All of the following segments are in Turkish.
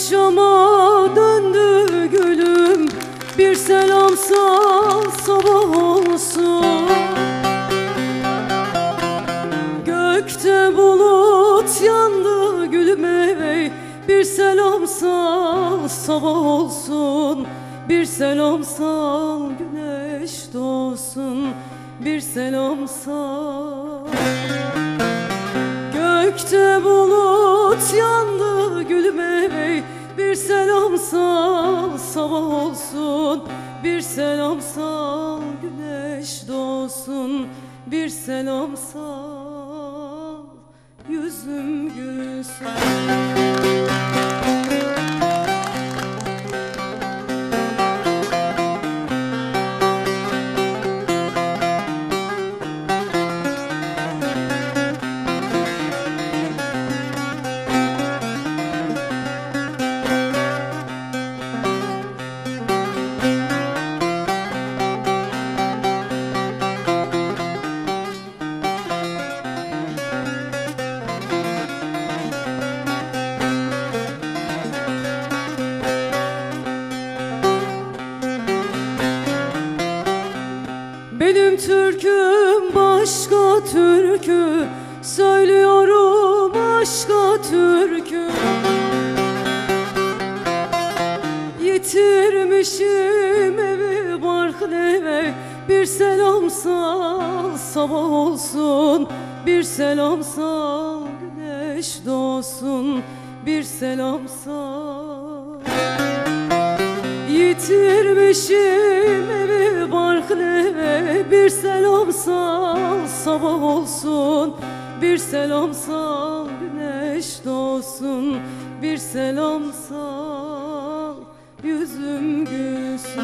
akşama döndü gülüm, bir selam sal sabah olsun. Gökte bulut yandı gülüm ey, bir selam sal sabah olsun. Bir selam sal güneş doğsun, bir selam sal. Gökte bulut yandı gülüm ey, bir selam sal sabah olsun. Bir selam sal güneş doğsun, bir selam sal yüzüm gülsün. Benim türküm başka türkü, söylüyorum aşka türkü. Yitirmişim evi barkın eve, bir selam sal sabah olsun. Bir selam sal güneş doğsun, bir selam sal. Yitirmişim evi barkın eve, bir selam sal sabah olsun. Bir selam sal güneş doğsun, bir selam sal yüzüm gülsün.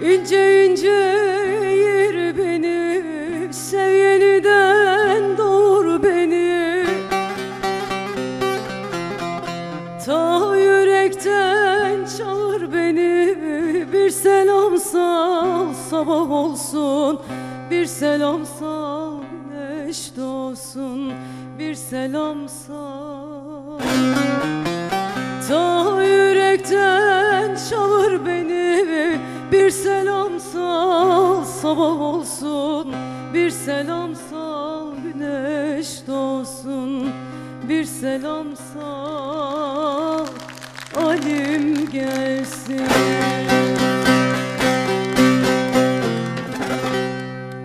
İnce ince yer beni, sev yeniden doğur beni. Ta yürekten çağır beni, bir selam sal sabah olsun. Bir selam sal güneş doğsun, bir selam sal. Ta yürekten çağır beni, bir selam sal sabah olsun. Bir selam sal güneş doğsun, bir selam sal alim gelsin.